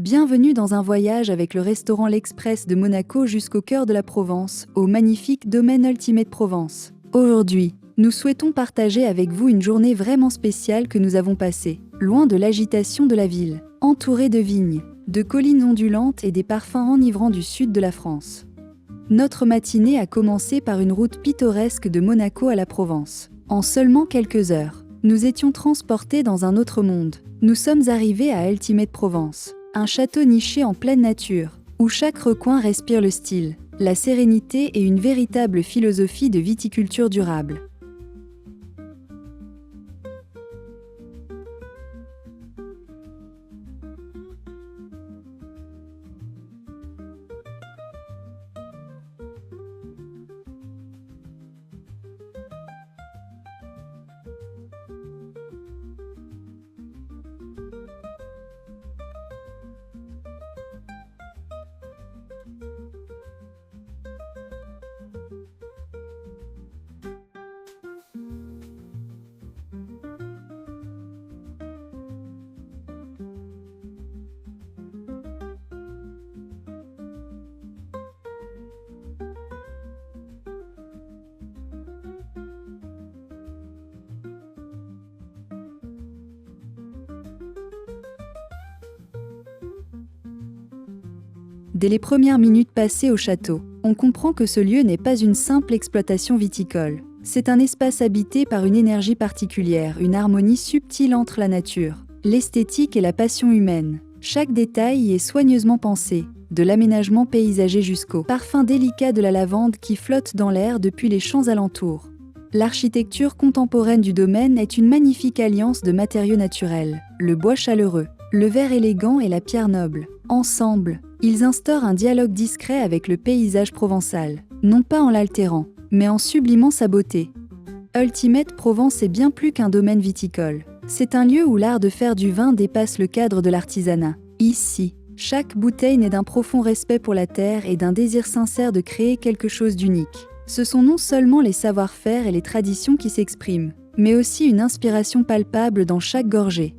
Bienvenue dans un voyage avec le restaurant L'Express de Monaco jusqu'au cœur de la Provence, au magnifique domaine Ultimate Provence. Aujourd'hui, nous souhaitons partager avec vous une journée vraiment spéciale que nous avons passée, loin de l'agitation de la ville, entourée de vignes, de collines ondulantes et des parfums enivrants du sud de la France. Notre matinée a commencé par une route pittoresque de Monaco à la Provence. En seulement quelques heures, nous étions transportés dans un autre monde. Nous sommes arrivés à Ultimate Provence, un château niché en pleine nature, où chaque recoin respire le style, la sérénité et une véritable philosophie de viticulture durable. Dès les premières minutes passées au château, on comprend que ce lieu n'est pas une simple exploitation viticole. C'est un espace habité par une énergie particulière, une harmonie subtile entre la nature, l'esthétique et la passion humaine. Chaque détail y est soigneusement pensé, de l'aménagement paysager jusqu'au parfum délicat de la lavande qui flotte dans l'air depuis les champs alentours. L'architecture contemporaine du domaine est une magnifique alliance de matériaux naturels, le bois chaleureux, le verre élégant et la pierre noble. Ensemble, ils instaurent un dialogue discret avec le paysage provençal, non pas en l'altérant, mais en sublimant sa beauté. Ultimate Provence est bien plus qu'un domaine viticole. C'est un lieu où l'art de faire du vin dépasse le cadre de l'artisanat. Ici, chaque bouteille naît d'un profond respect pour la terre et d'un désir sincère de créer quelque chose d'unique. Ce sont non seulement les savoir-faire et les traditions qui s'expriment, mais aussi une inspiration palpable dans chaque gorgée.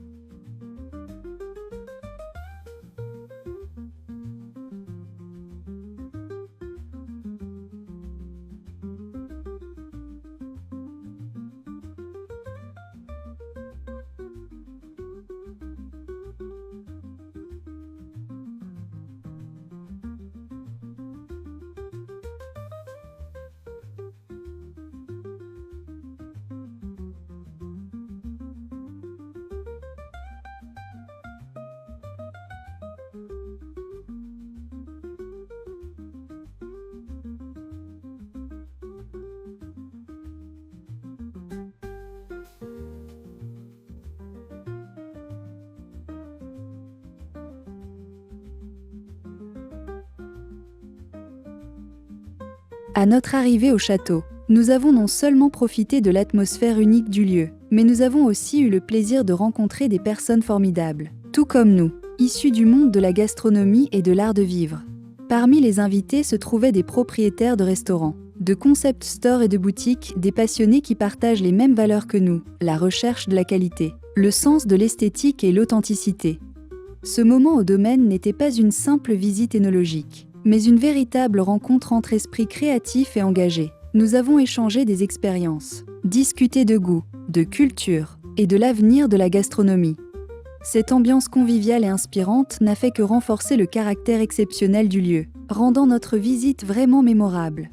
À notre arrivée au château, nous avons non seulement profité de l'atmosphère unique du lieu, mais nous avons aussi eu le plaisir de rencontrer des personnes formidables, tout comme nous, issues du monde de la gastronomie et de l'art de vivre. Parmi les invités se trouvaient des propriétaires de restaurants, de concept stores et de boutiques, des passionnés qui partagent les mêmes valeurs que nous, la recherche de la qualité, le sens de l'esthétique et l'authenticité. Ce moment au domaine n'était pas une simple visite énologique, mais une véritable rencontre entre esprits créatifs et engagés. Nous avons échangé des expériences, discuté de goût, de culture et de l'avenir de la gastronomie. Cette ambiance conviviale et inspirante n'a fait que renforcer le caractère exceptionnel du lieu, rendant notre visite vraiment mémorable.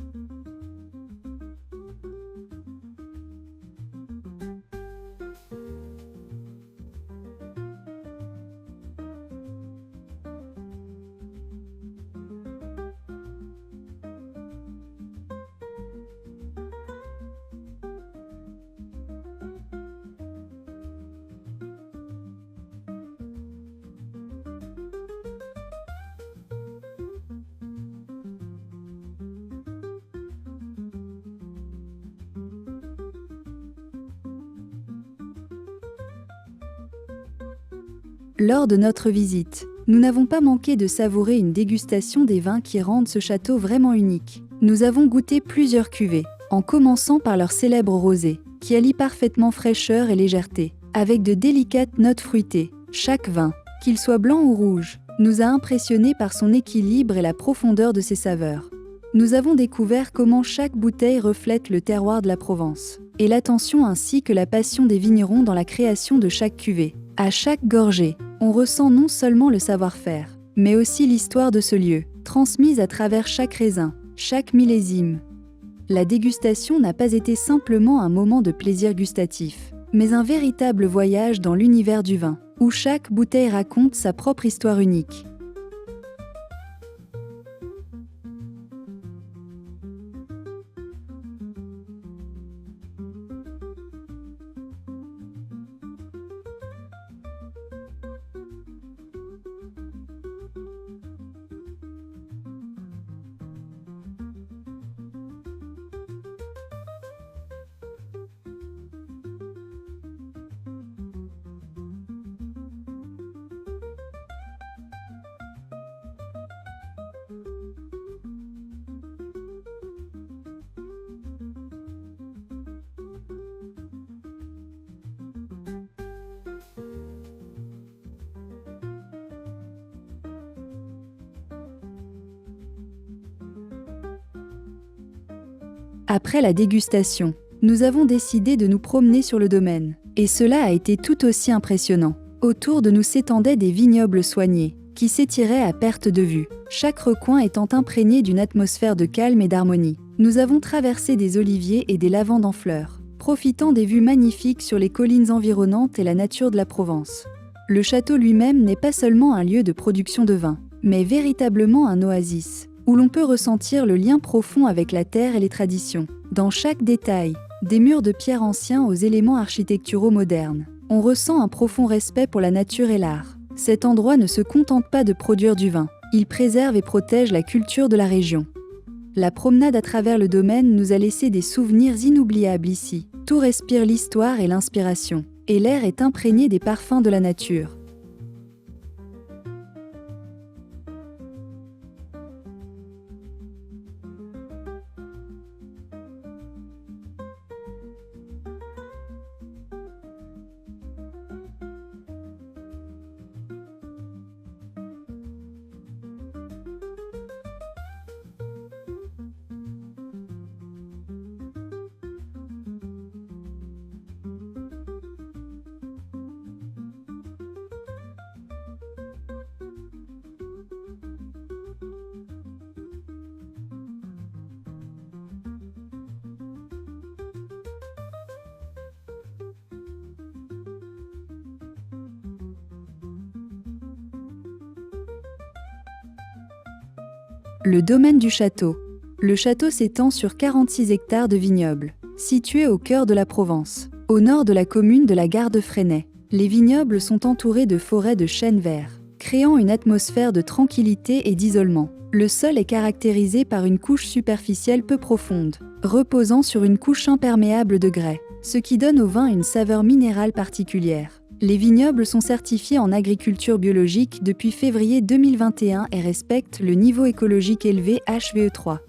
Lors de notre visite, nous n'avons pas manqué de savourer une dégustation des vins qui rendent ce château vraiment unique. Nous avons goûté plusieurs cuvées, en commençant par leur célèbre rosé, qui allie parfaitement fraîcheur et légèreté, avec de délicates notes fruitées. Chaque vin, qu'il soit blanc ou rouge, nous a impressionnés par son équilibre et la profondeur de ses saveurs. Nous avons découvert comment chaque bouteille reflète le terroir de la Provence, et l'attention ainsi que la passion des vignerons dans la création de chaque cuvée. À chaque gorgée, on ressent non seulement le savoir-faire, mais aussi l'histoire de ce lieu, transmise à travers chaque raisin, chaque millésime. La dégustation n'a pas été simplement un moment de plaisir gustatif, mais un véritable voyage dans l'univers du vin, où chaque bouteille raconte sa propre histoire unique. Après la dégustation, nous avons décidé de nous promener sur le domaine, et cela a été tout aussi impressionnant. Autour de nous s'étendaient des vignobles soignés, qui s'étiraient à perte de vue, chaque recoin étant imprégné d'une atmosphère de calme et d'harmonie. Nous avons traversé des oliviers et des lavandes en fleurs, profitant des vues magnifiques sur les collines environnantes et la nature de la Provence. Le château lui-même n'est pas seulement un lieu de production de vin, mais véritablement un oasis, où l'on peut ressentir le lien profond avec la terre et les traditions. Dans chaque détail, des murs de pierre anciens aux éléments architecturaux modernes, on ressent un profond respect pour la nature et l'art. Cet endroit ne se contente pas de produire du vin, il préserve et protège la culture de la région. La promenade à travers le domaine nous a laissé des souvenirs inoubliables ici. Tout respire l'histoire et l'inspiration, et l'air est imprégné des parfums de la nature. Le domaine du château. Le château s'étend sur 46 hectares de vignobles, situé au cœur de la Provence, au nord de la commune de la Garde-Freinet. Les vignobles sont entourés de forêts de chênes verts, créant une atmosphère de tranquillité et d'isolement. Le sol est caractérisé par une couche superficielle peu profonde, reposant sur une couche imperméable de grès, ce qui donne au vin une saveur minérale particulière. Les vignobles sont certifiés en agriculture biologique depuis février 2021 et respectent le niveau écologique élevé HVE3.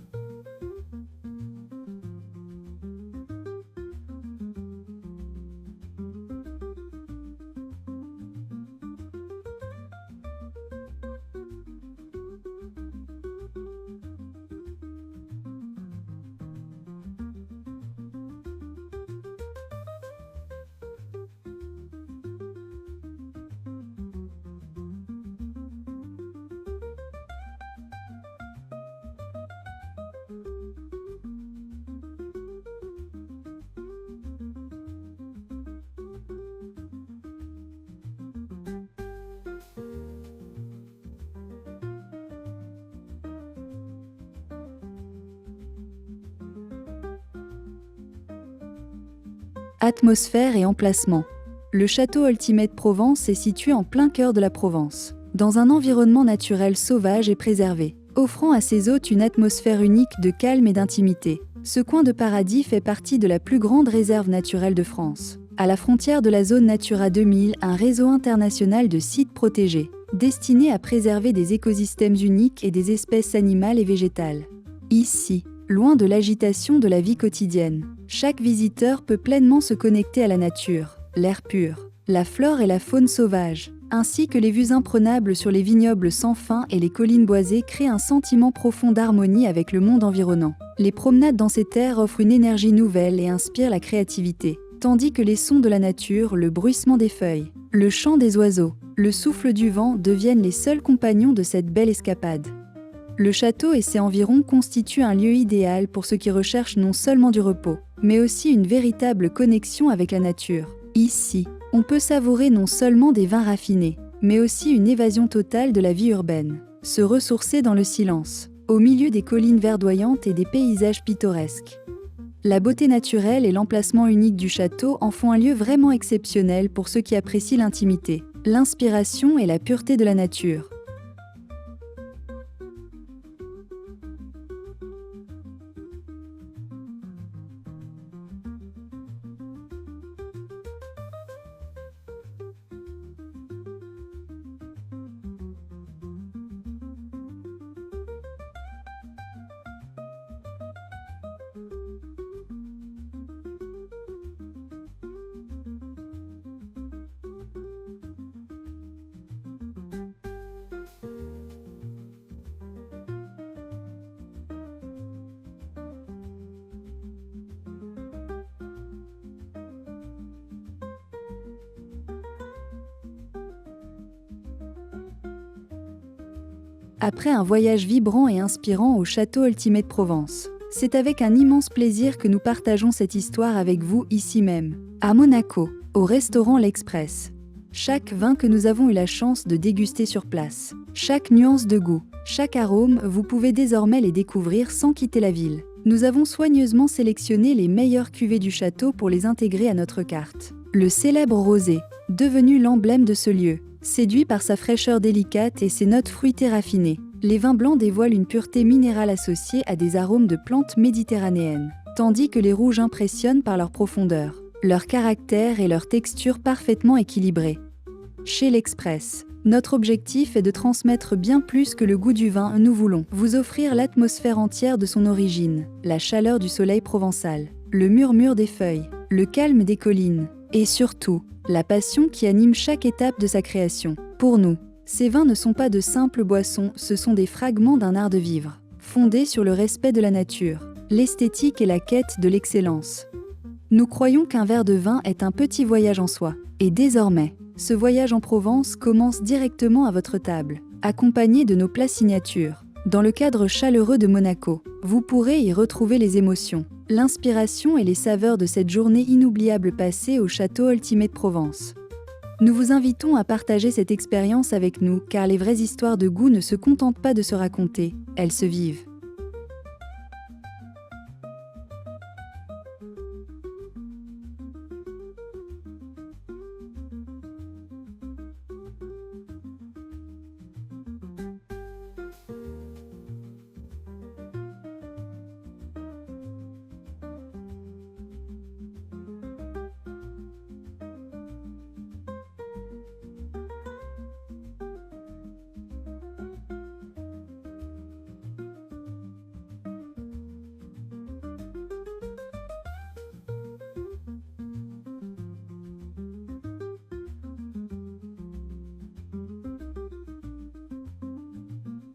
Atmosphère et emplacement. Le château Ultimate Provence est situé en plein cœur de la Provence, dans un environnement naturel sauvage et préservé, offrant à ses hôtes une atmosphère unique de calme et d'intimité. Ce coin de paradis fait partie de la plus grande réserve naturelle de France. À la frontière de la zone Natura 2000, un réseau international de sites protégés, destiné à préserver des écosystèmes uniques et des espèces animales et végétales. Ici, loin de l'agitation de la vie quotidienne, chaque visiteur peut pleinement se connecter à la nature, l'air pur, la flore et la faune sauvage. ainsi que les vues imprenables sur les vignobles sans fin et les collines boisées créent un sentiment profond d'harmonie avec le monde environnant. Les promenades dans ces terres offrent une énergie nouvelle et inspirent la créativité, tandis que les sons de la nature, le bruissement des feuilles, le chant des oiseaux, le souffle du vent deviennent les seuls compagnons de cette belle escapade. Le château et ses environs constituent un lieu idéal pour ceux qui recherchent non seulement du repos, mais aussi une véritable connexion avec la nature. Ici, on peut savourer non seulement des vins raffinés, mais aussi une évasion totale de la vie urbaine. Se ressourcer dans le silence, au milieu des collines verdoyantes et des paysages pittoresques. La beauté naturelle et l'emplacement unique du château en font un lieu vraiment exceptionnel pour ceux qui apprécient l'intimité, l'inspiration et la pureté de la nature. Après un voyage vibrant et inspirant au Château Ultimate Provence, c'est avec un immense plaisir que nous partageons cette histoire avec vous ici même, à Monaco, au restaurant L'Express. Chaque vin que nous avons eu la chance de déguster sur place, chaque nuance de goût, chaque arôme, vous pouvez désormais les découvrir sans quitter la ville. Nous avons soigneusement sélectionné les meilleures cuvées du château pour les intégrer à notre carte. Le célèbre rosé, devenu l'emblème de ce lieu, séduit par sa fraîcheur délicate et ses notes fruitées raffinées, les vins blancs dévoilent une pureté minérale associée à des arômes de plantes méditerranéennes, tandis que les rouges impressionnent par leur profondeur, leur caractère et leur texture parfaitement équilibrée. Chez l'Express, notre objectif est de transmettre bien plus que le goût du vin. Nous voulons vous offrir l'atmosphère entière de son origine, la chaleur du soleil provençal, le murmure des feuilles, le calme des collines, et surtout, la passion qui anime chaque étape de sa création. Pour nous, ces vins ne sont pas de simples boissons, ce sont des fragments d'un art de vivre, fondés sur le respect de la nature, l'esthétique et la quête de l'excellence. Nous croyons qu'un verre de vin est un petit voyage en soi, et désormais, ce voyage en Provence commence directement à votre table, accompagné de nos plats signatures. Dans le cadre chaleureux de Monaco, vous pourrez y retrouver les émotions, l'inspiration et les saveurs de cette journée inoubliable passée au Château Ultimate Provence. Nous vous invitons à partager cette expérience avec nous car les vraies histoires de goût ne se contentent pas de se raconter, elles se vivent.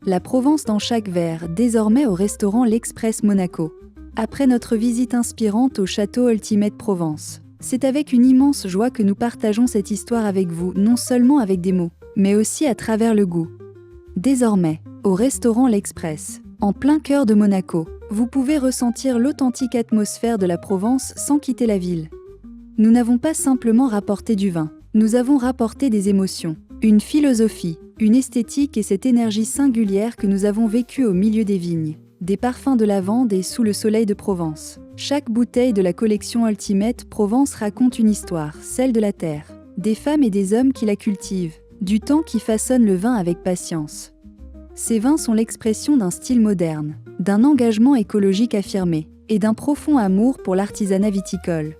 La Provence dans chaque verre, désormais au restaurant L'Express Monaco. Après notre visite inspirante au Château Ultimate Provence, c'est avec une immense joie que nous partageons cette histoire avec vous, non seulement avec des mots, mais aussi à travers le goût. Désormais, au restaurant L'Express, en plein cœur de Monaco, vous pouvez ressentir l'authentique atmosphère de la Provence sans quitter la ville. Nous n'avons pas simplement rapporté du vin, nous avons rapporté des émotions, une philosophie, une esthétique et cette énergie singulière que nous avons vécue au milieu des vignes, des parfums de lavande et sous le soleil de Provence. Chaque bouteille de la collection Ultimate Provence raconte une histoire, celle de la terre, des femmes et des hommes qui la cultivent, du temps qui façonne le vin avec patience. Ces vins sont l'expression d'un style moderne, d'un engagement écologique affirmé et d'un profond amour pour l'artisanat viticole.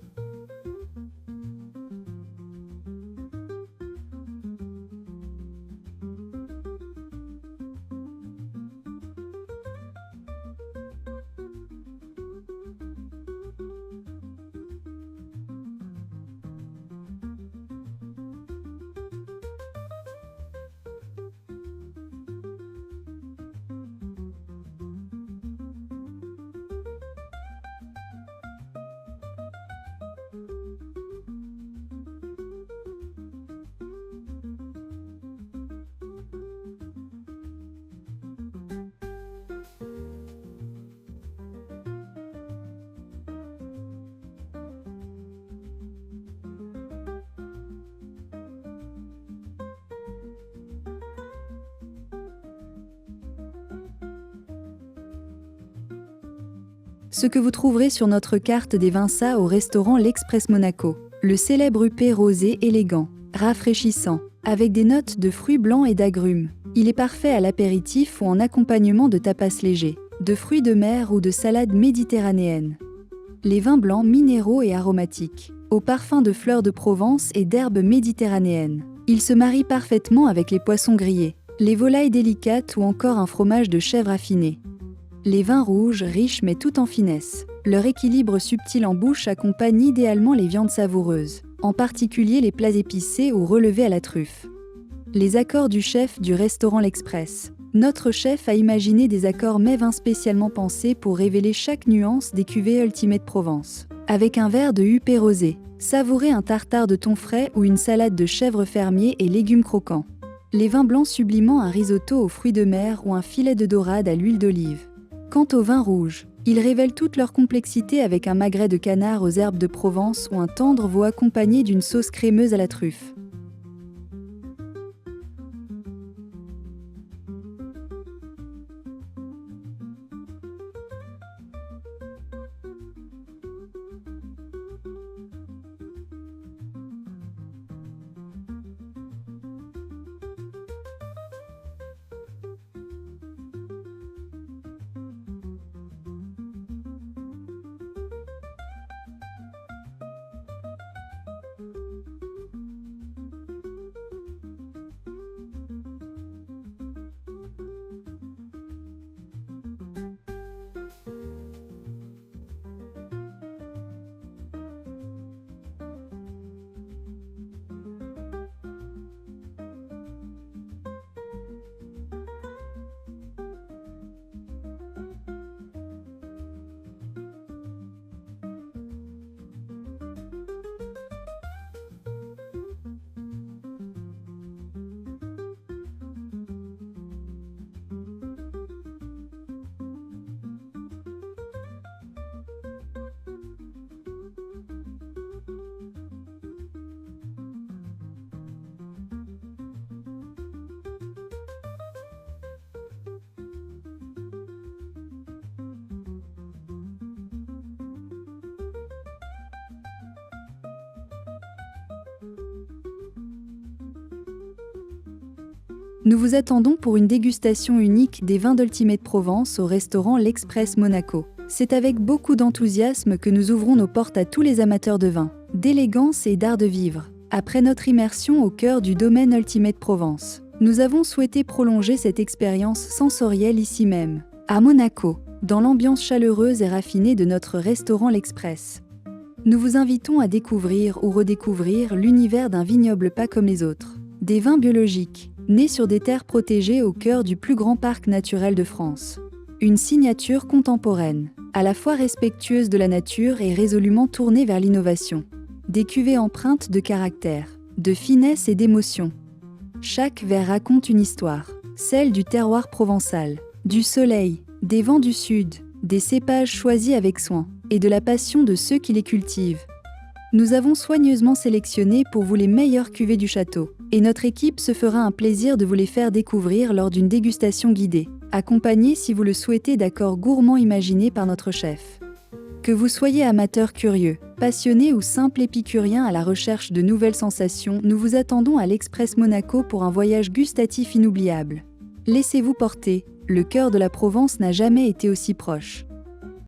Ce que vous trouverez sur notre carte des vins ça au restaurant L'Express Monaco. Le célèbre UP rosé élégant, rafraîchissant, avec des notes de fruits blancs et d'agrumes. Il est parfait à l'apéritif ou en accompagnement de tapas légers, de fruits de mer ou de salades méditerranéennes. Les vins blancs minéraux et aromatiques, au parfum de fleurs de Provence et d'herbes méditerranéennes. Ils se marient parfaitement avec les poissons grillés, les volailles délicates ou encore un fromage de chèvre affiné. Les vins rouges, riches mais tout en finesse. Leur équilibre subtil en bouche accompagne idéalement les viandes savoureuses, en particulier les plats épicés ou relevés à la truffe. Les accords du chef du restaurant L'Express. Notre chef a imaginé des accords mets-vins spécialement pensés pour révéler chaque nuance des cuvées Ultimate Provence. Avec un verre de UP rosé, savourez un tartare de thon frais ou une salade de chèvre fermier et légumes croquants. Les vins blancs sublimant un risotto aux fruits de mer ou un filet de dorade à l'huile d'olive. Quant aux vins rouges, ils révèlent toute leur complexité avec un magret de canard aux herbes de Provence ou un tendre veau accompagné d'une sauce crémeuse à la truffe. Nous vous attendons pour une dégustation unique des vins d'Ultimate Provence au restaurant L'Express Monaco. C'est avec beaucoup d'enthousiasme que nous ouvrons nos portes à tous les amateurs de vin, d'élégance et d'art de vivre. Après notre immersion au cœur du domaine Ultimate Provence, nous avons souhaité prolonger cette expérience sensorielle ici même, à Monaco, dans l'ambiance chaleureuse et raffinée de notre restaurant L'Express. Nous vous invitons à découvrir ou redécouvrir l'univers d'un vignoble pas comme les autres. Des vins biologiques, nés sur des terres protégées au cœur du plus grand parc naturel de France. Une signature contemporaine, à la fois respectueuse de la nature et résolument tournée vers l'innovation. Des cuvées empreintes de caractère, de finesse et d'émotion. Chaque verre raconte une histoire, celle du terroir provençal, du soleil, des vents du sud, des cépages choisis avec soin, et de la passion de ceux qui les cultivent. Nous avons soigneusement sélectionné pour vous les meilleures cuvées du château, et notre équipe se fera un plaisir de vous les faire découvrir lors d'une dégustation guidée, accompagnée si vous le souhaitez d'accords gourmands imaginés par notre chef. Que vous soyez amateur curieux, passionné ou simple épicurien à la recherche de nouvelles sensations, nous vous attendons à l'Express Monaco pour un voyage gustatif inoubliable. Laissez-vous porter, le cœur de la Provence n'a jamais été aussi proche.